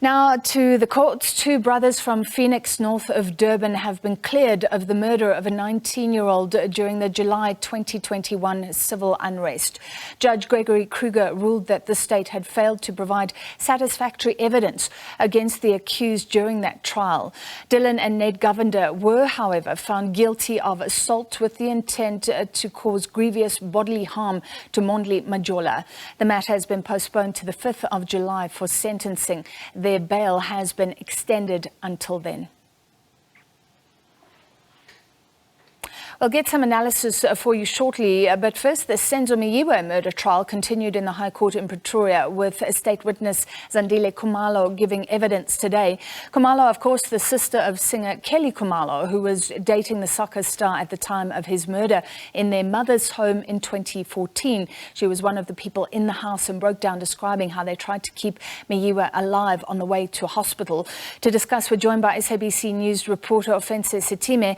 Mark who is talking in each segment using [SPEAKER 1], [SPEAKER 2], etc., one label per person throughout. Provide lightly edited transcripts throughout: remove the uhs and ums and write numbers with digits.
[SPEAKER 1] Now to the courts. Two brothers from Phoenix, north of Durban, have been cleared of the murder of a 19-year-old during the July 2021 civil unrest. Judge Gregory Kruger ruled that the state had failed to provide satisfactory evidence against the accused during that trial. Dylan and Ned Govender were, however, found guilty of assault with the intent to cause grievous bodily harm to Mondli Majola. The matter has been postponed to the 5th of July for sentencing. Their bail has been extended until then. We'll get some analysis for you shortly, but first, the Senzo Meyiwa murder trial continued in the High Court in Pretoria, with state witness Zandile Khumalo giving evidence today. Khumalo, of course, the sister of singer Kelly Khumalo, who was dating the soccer star at the time of his murder in their mother's home in 2014. She was one of the people in the house and broke down describing how they tried to keep Meyiwa alive on the way to hospital. To discuss, we're joined by SABC News reporter Ofentse Setimo.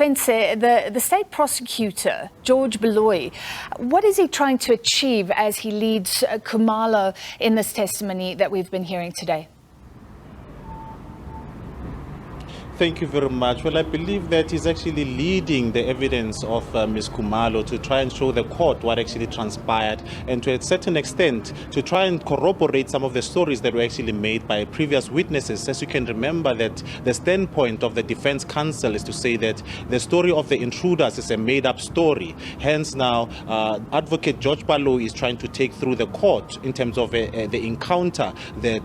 [SPEAKER 1] The state prosecutor, George Beloy, what is he trying to achieve as he leads Khumalo in this testimony that we've been hearing today?
[SPEAKER 2] Thank you very much. Well, I believe that he's actually leading the evidence of Ms. Khumalo to try and show the court what actually transpired, and to a certain extent to try and corroborate some of the stories that were actually made by previous witnesses. As you can remember, that the standpoint of the defense counsel is to say that the story of the intruders is a made-up story. Hence now, Advocate George Beloy is trying to take through the court in terms of the encounter that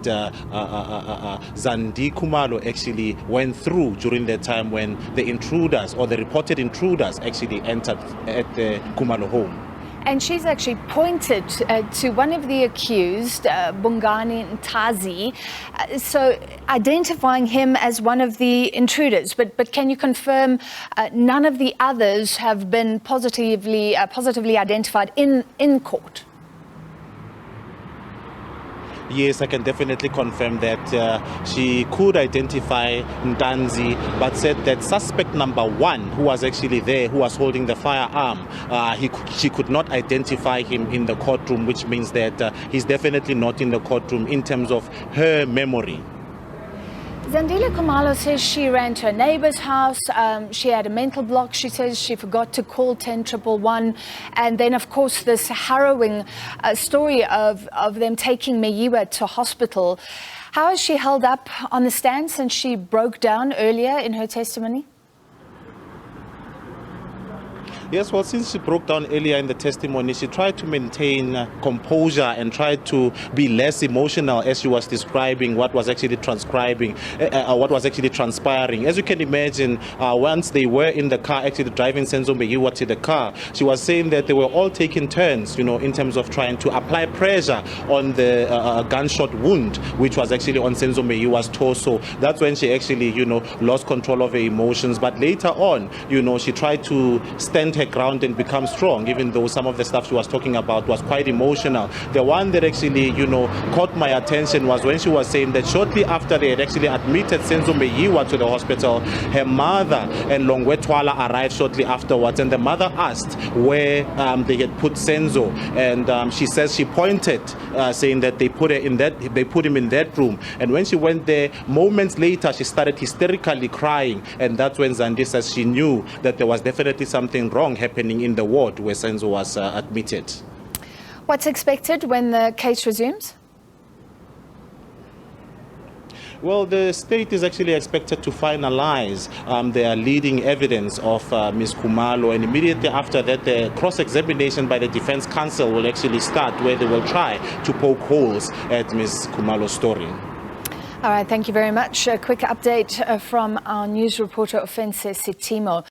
[SPEAKER 2] Zandile Khumalo actually went through during the time when the intruders, or the reported intruders, actually entered at the Khumalo home.
[SPEAKER 1] And she's actually pointed to one of the accused, Bongani Ntazi, so identifying him as one of the intruders. But can you confirm none of the others have been positively identified in court?
[SPEAKER 2] Yes, I can definitely confirm that she could identify Ntanzi, but said that suspect number one, who was actually there, who was holding the firearm, she could not identify him in the courtroom, which means that he's definitely not in the courtroom in terms of her memory.
[SPEAKER 1] Zandile Khumalo says she ran to a neighbor's house. She had a mental block. She says she forgot to call 10-111. And then, of course, this harrowing story of them taking Meyiwa to hospital. How has she held up on the stand since she broke down earlier in her testimony?
[SPEAKER 2] Yes, well, since she broke down earlier in the testimony, she tried to maintain composure and tried to be less emotional as she was describing what was actually transpiring. As you can imagine, once they were in the car, actually driving Senzo Meyiwa to the car, she was saying that they were all taking turns, in terms of trying to apply pressure on the gunshot wound, which was actually on Senzo Meyiwa's torso. That's when she actually, lost control of her emotions. But later on, she tried to stand her ground and become strong, even though some of the stuff she was talking about was quite emotional. The one that actually, caught my attention was when she was saying that shortly after they had actually admitted Senzo Meyiwa to the hospital, her mother and Longwetwala arrived shortly afterwards, and the mother asked where they had put Senzo, and she says she pointed, saying that they put him in that room. And when she went there, moments later, she started hysterically crying, and that's when Zandile says she knew that there was definitely something wrong happening in the ward where Senzo was admitted.
[SPEAKER 1] What's expected when the case resumes?
[SPEAKER 2] Well, the state is actually expected to finalize their leading evidence of Ms. Khumalo, and immediately after that, the cross-examination by the defense counsel will actually start, where they will try to poke holes at Ms. Khumalo's story.
[SPEAKER 1] All right, thank you very much. A quick update from our news reporter, Ofentse Setimo.